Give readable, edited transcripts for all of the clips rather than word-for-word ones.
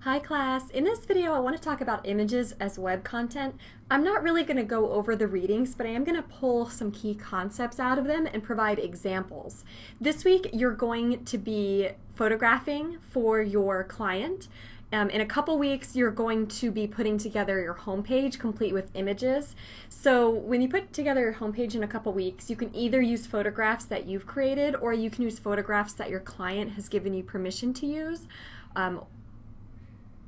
Hi class, in this video I want to talk about images as web content. I'm not really going to go over the readings, but I am going to pull some key concepts out of them and provide examples. This week you're going to be photographing for your client. In a couple weeks you're going to be putting together your homepage complete with images. So when you put together your homepage in a couple weeks, you can either use photographs that you've created or you can use photographs that your client has given you permission to use.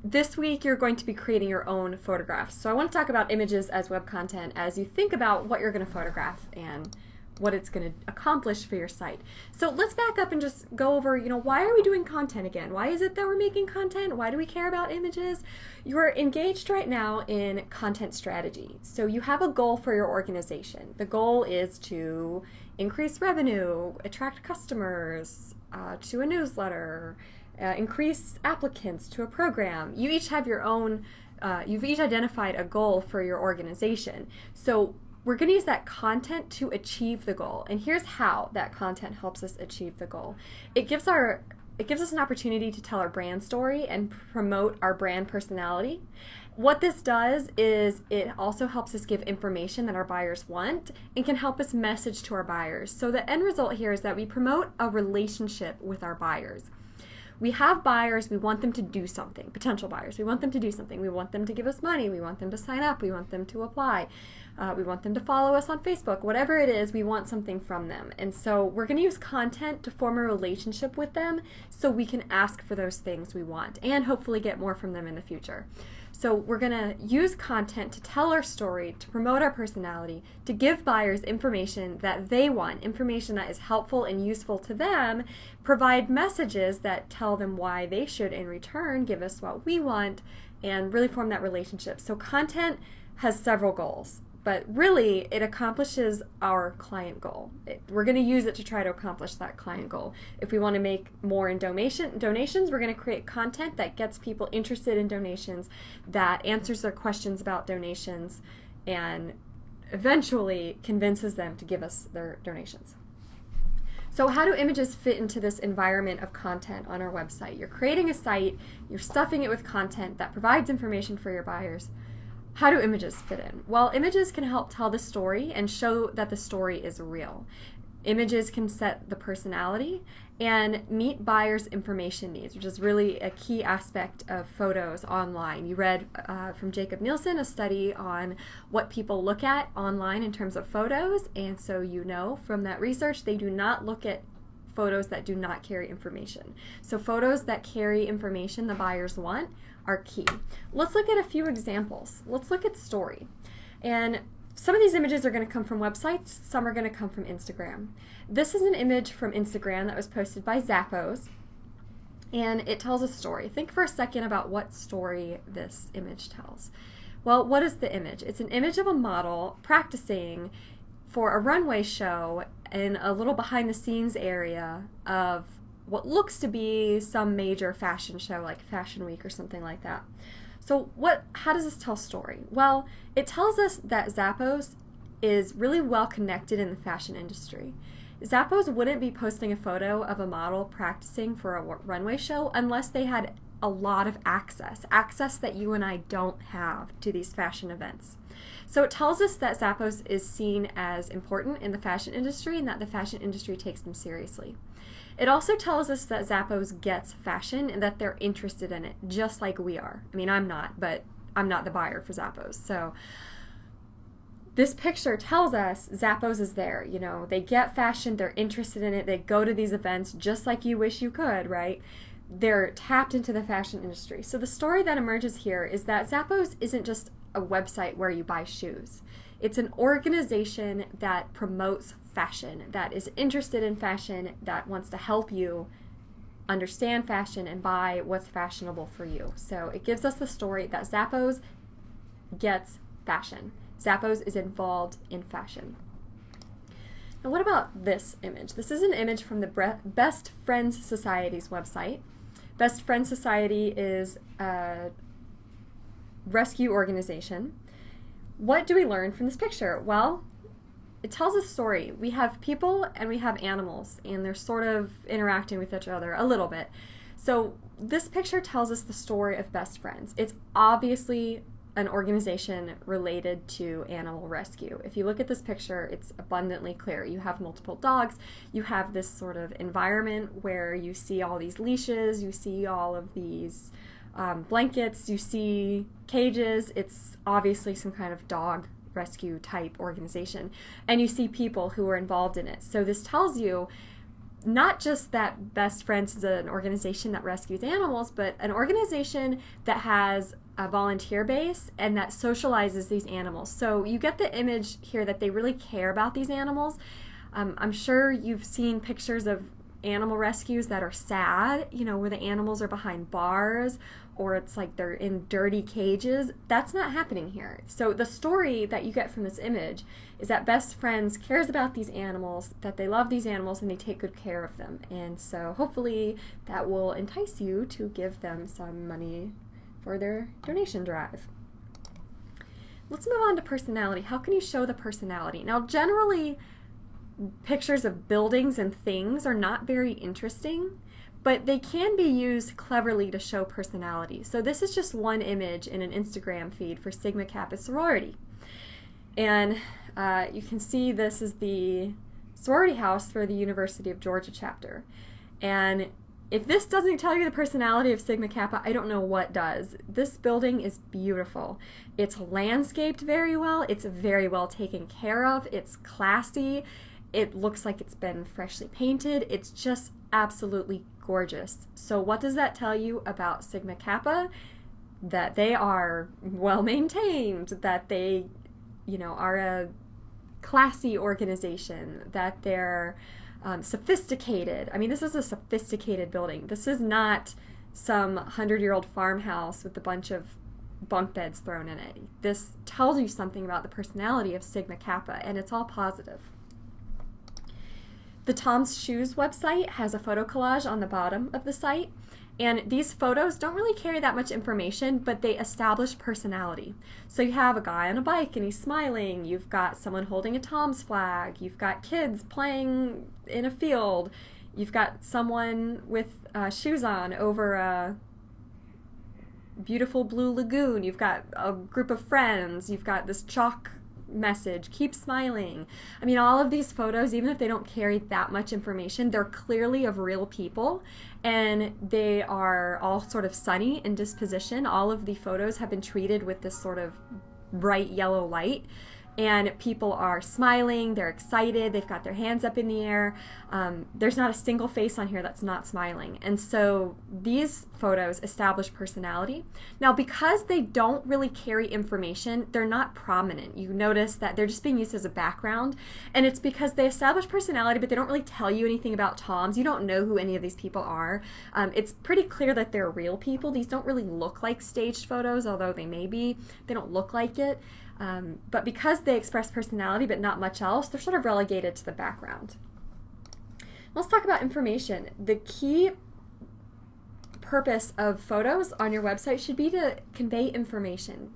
This week you're going to be creating your own photographs. So I want to talk about images as web content as you think about what you're going to photograph and what it's going to accomplish for your site. So let's back up and just go over, why are we doing content again? Why is it that we're making content? Why do we care about images? You're engaged right now in content strategy. So you have a goal for your organization. The goal is to increase revenue, attract customers to a newsletter, increase applicants to a program. You each have your own, you've each identified a goal for your organization. So we're going to use that content to achieve the goal. And here's how that content helps us achieve the goal. It gives us an opportunity to tell our brand story and promote our brand personality. What this does is it also helps us give information that our buyers want and can help us message to our buyers. So the end result here is that we promote a relationship with our buyers. We have buyers, we want them to do something, potential buyers. We want them to do something. We want them to give us money. We want them to sign up. We want them to apply. We want them to follow us on Facebook. Whatever it is, we want something from them. And so we're going to use content to form a relationship with them so we can ask for those things we want and hopefully get more from them in the future. So we're going to use content to tell our story, to promote our personality, to give buyers information that they want, information that is helpful and useful to them, provide messages that tell them why they should in return give us what we want, and really form that relationship. So content has several goals, but really it accomplishes our client goal. We're going to use it to try to accomplish that client goal. If we want to make more in donations, we're going to create content that gets people interested in donations, that answers their questions about donations, and eventually convinces them to give us their donations. So how do images fit into this environment of content on our website? You're creating a site, you're stuffing it with content that provides information for your buyers. How do images fit in? Well, images can help tell the story and show that the story is real. Images can set the personality and meet buyers' information needs, which is really a key aspect of photos online. You read from Jacob Nielsen a study on what people look at online in terms of photos, and so you know from that research they do not look at photos that do not carry information. So photos that carry information the buyers want are key. Let's look at a few examples. Let's look at story. And some of these images are going to come from websites, some are going to come from Instagram. This is an image from Instagram that was posted by Zappos, and it tells a story. Think for a second about what story this image tells. Well, what is the image? It's an image of a model practicing for a runway show in a little behind the scenes area of what looks to be some major fashion show like Fashion Week or something like that. So how does this tell story? Well, it tells us that Zappos is really well connected in the fashion industry. Zappos wouldn't be posting a photo of a model practicing for a runway show unless they had a lot of access that you and I don't have to these fashion events. So it tells us that Zappos is seen as important in the fashion industry and that the fashion industry takes them seriously. It also tells us that Zappos gets fashion and that they're interested in it, just like we are. I mean, I'm not, but I'm not the buyer for Zappos. So this picture tells us Zappos is there. They get fashion, they're interested in it, they go to these events just like you wish you could, right? They're tapped into the fashion industry. So the story that emerges here is that Zappos isn't just a website where you buy shoes. It's an organization that promotes fashion, that is interested in fashion, that wants to help you understand fashion and buy what's fashionable for you. So it gives us the story that Zappos gets fashion. Zappos is involved in fashion. Now what about this image? This is an image from the Best Friends Society's website. Best Friends Society is a rescue organization. What do we learn from this picture? Well, it tells a story. We have people and we have animals, and they're sort of interacting with each other a little bit. So this picture tells us the story of Best Friends. It's obviously an organization related to animal rescue. If you look at this picture, it's abundantly clear. You have multiple dogs, you have this sort of environment where you see all these leashes, you see all of these blankets, you see cages. It's obviously some kind of dog rescue type organization, and you see people who are involved in it. So this tells you not just that Best Friends is an organization that rescues animals, but an organization that has a volunteer base and that socializes these animals. So you get the image here that they really care about these animals. I'm sure you've seen pictures of animal rescues that are sad, you know, where the animals are behind bars or it's like they're in dirty cages. That's not happening here. So the story that you get from this image is that Best Friends cares about these animals, that they love these animals, and they take good care of them. And so hopefully that will entice you to give them some money for their donation drive. Let's move on to personality. How can you show the personality? Now, generally, pictures of buildings and things are not very interesting, but they can be used cleverly to show personality. So this is just one image in an Instagram feed for Sigma Kappa sorority. And you can see this is the sorority house for the University of Georgia chapter. And if this doesn't tell you the personality of Sigma Kappa, I don't know what does. This building is beautiful. It's landscaped very well. It's very well taken care of. It's classy. It looks like it's been freshly painted. It's just absolutely gorgeous. So what does that tell you about Sigma Kappa? That they are well maintained, that they, you know, are a classy organization, that they're sophisticated. I mean, this is a sophisticated building. This is not some 100-year-old farmhouse with a bunch of bunk beds thrown in it. This tells you something about the personality of Sigma Kappa, and it's all positive. The Tom's Shoes website has a photo collage on the bottom of the site, and these photos don't really carry that much information, but they establish personality. So you have a guy on a bike and he's smiling, you've got someone holding a Tom's flag, you've got kids playing in a field, you've got someone with shoes on over a beautiful blue lagoon, you've got a group of friends, you've got this chalk message, keep smiling. I mean, all of these photos, even if they don't carry that much information, they're clearly of real people, and they are all sort of sunny in disposition. All of the photos have been treated with this sort of bright yellow light, and people are smiling, they're excited, they've got their hands up in the air. There's not a single face on here that's not smiling. And so these photos establish personality. Now, because they don't really carry information, they're not prominent. You notice that they're just being used as a background, and it's because they establish personality, but they don't really tell you anything about Toms. You don't know who any of these people are. It's pretty clear that they're real people. These don't really look like staged photos, although they may be. They don't look like it. But because they express personality but not much else, they're sort of relegated to the background. Let's talk about information. The key purpose of photos on your website should be to convey information.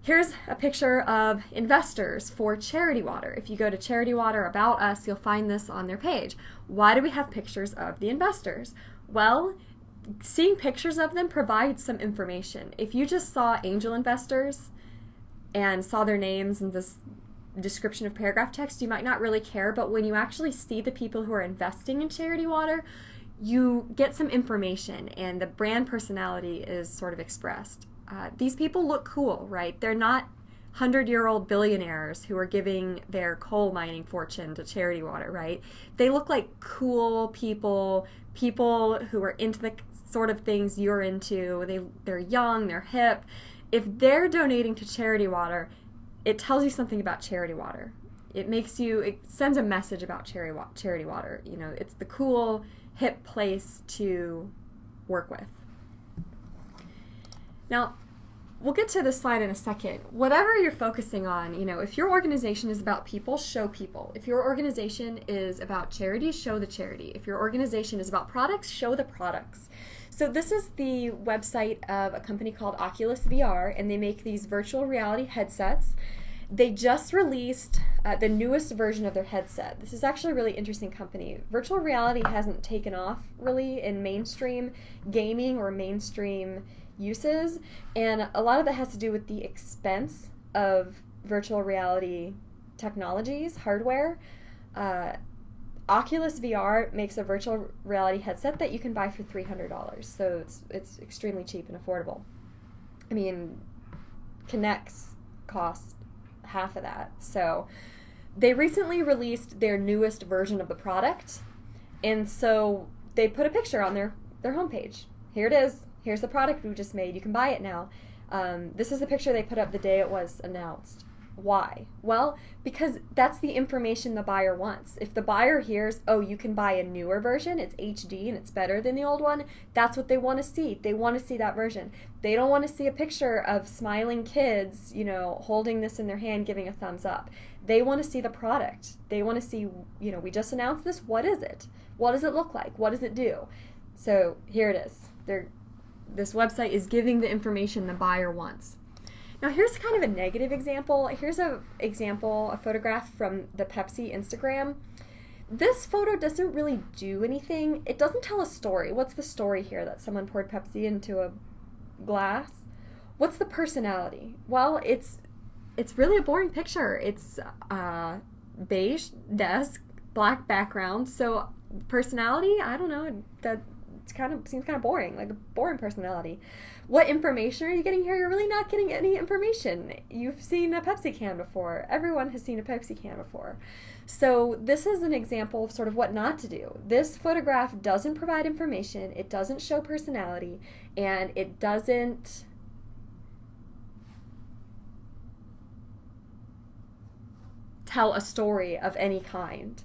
Here's a picture of investors for Charity Water. If you go to Charity Water About Us, you'll find this on their page. Why do we have pictures of the investors? Well, seeing pictures of them provides some information. If you just saw angel investors and saw their names in this description of paragraph text, you might not really care, but when you actually see the people who are investing in Charity Water, you get some information and the brand personality is sort of expressed. These people look cool, right? They're not 100-year-old billionaires who are giving their coal mining fortune to Charity Water, right? They look like cool people, people who are into the sort of things you're into. They're young, they're hip. If they're donating to Charity Water, it tells you something about Charity Water. It sends a message about Charity Water. You know, it's the cool, hip place to work with. Now, we'll get to this slide in a second. Whatever you're focusing on, you know, if your organization is about people, show people. If your organization is about charity, show the charity. If your organization is about products, show the products. So this is the website of a company called Oculus VR, and they make these virtual reality headsets. They just released the newest version of their headset. This is actually a really interesting company. Virtual reality hasn't taken off really in mainstream gaming or mainstream uses, and a lot of it has to do with the expense of virtual reality technologies, hardware. Oculus VR makes a virtual reality headset that you can buy for $300, so it's extremely cheap and affordable. I mean, Kinects cost half of that. So they recently released their newest version of the product, and so they put a picture on their homepage. Here it is. Here's the product we just made. You can buy it now. This is the picture they put up the day it was announced. Why? Well, because that's the information the buyer wants. If the buyer hears, oh, you can buy a newer version, it's HD and it's better than the old one, that's what they want to see. They want to see that version. They don't want to see a picture of smiling kids, you know, holding this in their hand, giving a thumbs up. They want to see the product. They want to see, you know, we just announced this. What is it? What does it look like? What does it do? So here it is. This website is giving the information the buyer wants. Now here's kind of a negative example. Here's a photograph from the Pepsi Instagram. This photo doesn't really do anything. It doesn't tell a story. What's the story here? That someone poured Pepsi into a glass? What's the personality? Well, it's really a boring picture. It's beige desk, black background. So personality, I don't know, seems kind of boring, like a boring personality. What information are you getting here? You're really not getting any information. You've seen a Pepsi can before. Everyone has seen a Pepsi can before. So this is an example of sort of what not to do. This photograph doesn't provide information, it doesn't show personality, and it doesn't tell a story of any kind.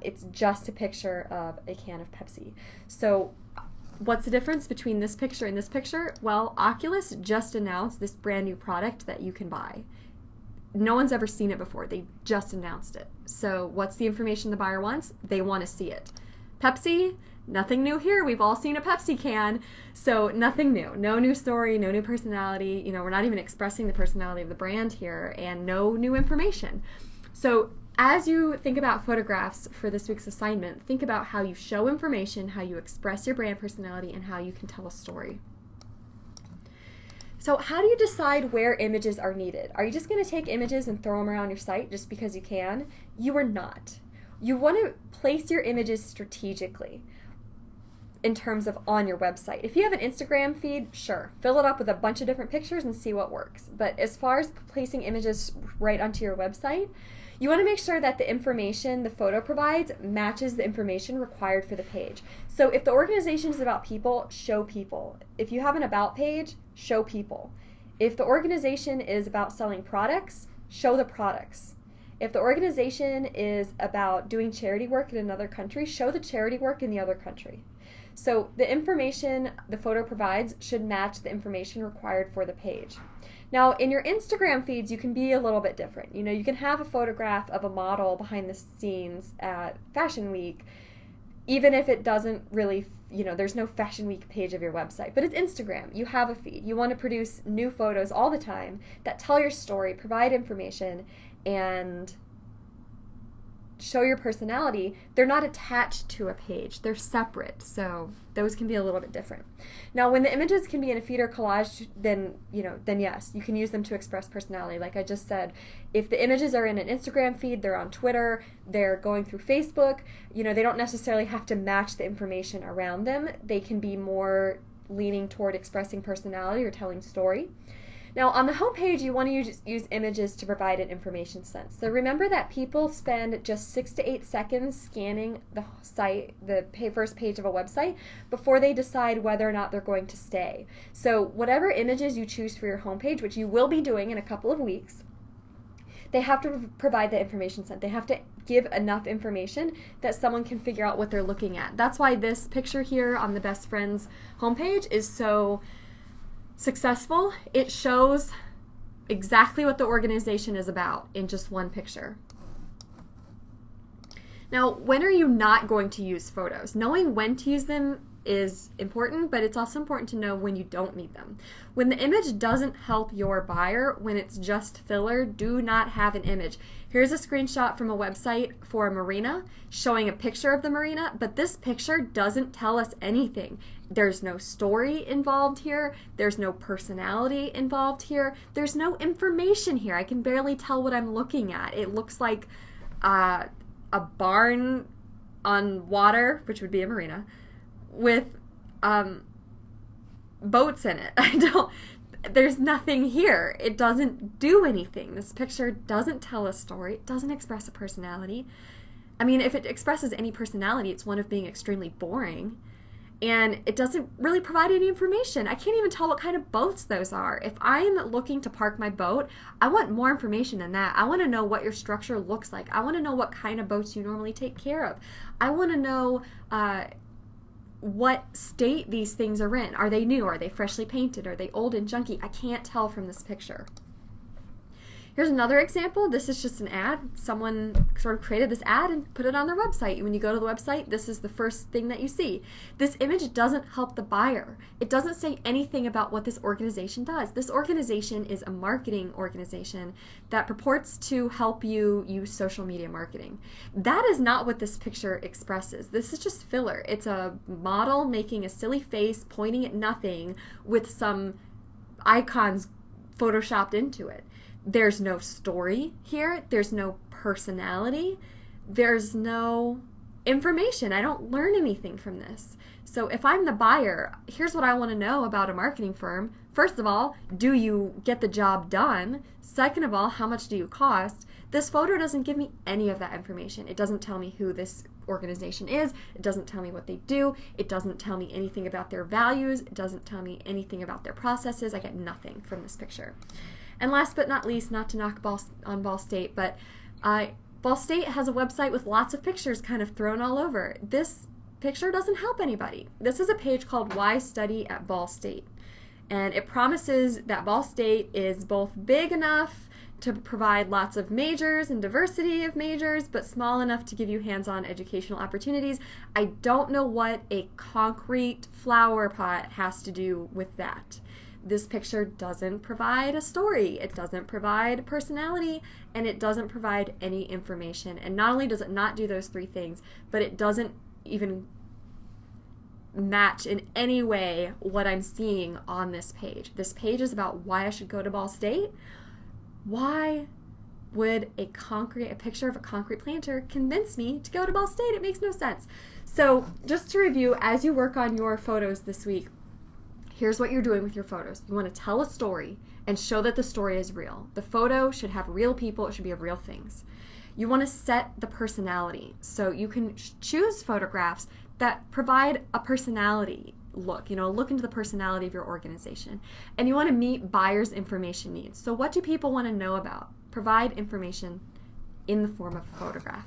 It's just a picture of a can of Pepsi. So what's the difference between this picture and this picture? Well, Oculus just announced this brand new product that you can buy. No one's ever seen it before. They just announced it. So what's the information the buyer wants? They want to see it. Pepsi, nothing new here. We've all seen a Pepsi can, so nothing new. No new story, no new personality. You know, we're not even expressing the personality of the brand here, and no new information. So as you think about photographs for this week's assignment, think about how you show information, how you express your brand personality, and how you can tell a story. So how do you decide where images are needed? Are you just going to take images and throw them around your site just because you can? You are not. You want to place your images strategically in terms of on your website. If you have an Instagram feed, sure, fill it up with a bunch of different pictures and see what works. But as far as placing images right onto your website, you want to make sure that the information the photo provides matches the information required for the page. So if the organization is about people, show people. If you have an about page, show people. If the organization is about selling products, show the products. If the organization is about doing charity work in another country, show the charity work in the other country. So the information the photo provides should match the information required for the page. Now, in your Instagram feeds, you can be a little bit different. You know, you can have a photograph of a model behind the scenes at Fashion Week, even if it doesn't really, you know, there's no Fashion Week page of your website. But it's Instagram. You have a feed. You want to produce new photos all the time that tell your story, provide information, and show your personality. They're not attached to a page. They're separate, so those can be a little bit different. Now, when the images can be in a feed or collage, then yes, you can use them to express personality. Like I just said, if the images are in an Instagram feed, they're on Twitter, they're going through Facebook, you know, they don't necessarily have to match the information around them. They can be more leaning toward expressing personality or telling story. Now, on the homepage, you want to use images to provide an information sense. So remember that people spend just 6 to 8 seconds scanning the site, the first page of a website, before they decide whether or not they're going to stay. So whatever images you choose for your homepage, which you will be doing in a couple of weeks, they have to provide the information sense. They have to give enough information that someone can figure out what they're looking at. That's why this picture here on the Best Friends homepage is so successful. It shows exactly what the organization is about in just one picture. Now, when are you not going to use photos? Knowing when to use them is important, but it's also important to know when you don't need them. When the image doesn't help your buyer, when it's just filler, do not have an image. Here's a screenshot from a website for a marina showing a picture of the marina, but this picture doesn't tell us anything. There's no story involved here. There's no personality involved here. There's no information here. I can barely tell what I'm looking at. It looks like a barn on water, which would be a marina, with boats in it. There's nothing here. It doesn't do anything. This picture doesn't tell a story. It doesn't express a personality. I mean, if it expresses any personality, it's one of being extremely boring. And it doesn't really provide any information. I can't even tell what kind of boats those are. If I'm looking to park my boat, I want more information than that. I want to know what your structure looks like. I want to know what kind of boats you normally take care of. I want to know what state these things are in. Are they new? Are they freshly painted? Are they old and junky? I can't tell from this picture. Here's another example. This is just an ad. Someone sort of created this ad and put it on their website. When you go to the website, this is the first thing that you see. This image doesn't help the buyer. It doesn't say anything about what this organization does. This organization is a marketing organization that purports to help you use social media marketing. That is not what this picture expresses. This is just filler. It's a model making a silly face, pointing at nothing with some icons photoshopped into it. There's no story here. There's no personality. There's no information. I don't learn anything from this. So if I'm the buyer, here's what I want to know about a marketing firm. First of all, do you get the job done? Second of all, how much do you cost? This photo doesn't give me any of that information. It doesn't tell me who this organization is. It doesn't tell me what they do. It doesn't tell me anything about their values. It doesn't tell me anything about their processes. I get nothing from this picture. And last but not least, not to knock on Ball State, but Ball State has a website with lots of pictures kind of thrown all over. This picture doesn't help anybody. This is a page called Why Study at Ball State. And it promises that Ball State is both big enough to provide lots of majors and diversity of majors, but small enough to give you hands-on educational opportunities. I don't know what a concrete flower pot has to do with that. This picture doesn't provide a story, it doesn't provide personality, and it doesn't provide any information. And not only does it not do those three things, but it doesn't even match in any way what I'm seeing on this page. This page is about why I should go to Ball State. Why would a picture of a concrete planter convince me to go to Ball State? It makes no sense. So just to review, as you work on your photos this week, here's what you're doing with your photos. You want to tell a story and show that the story is real. The photo should have real people. It should be of real things. You want to set the personality. So you can choose photographs that provide a personality look, look into the personality of your organization. And you want to meet buyers' information needs. So what do people want to know about? Provide information in the form of a photograph.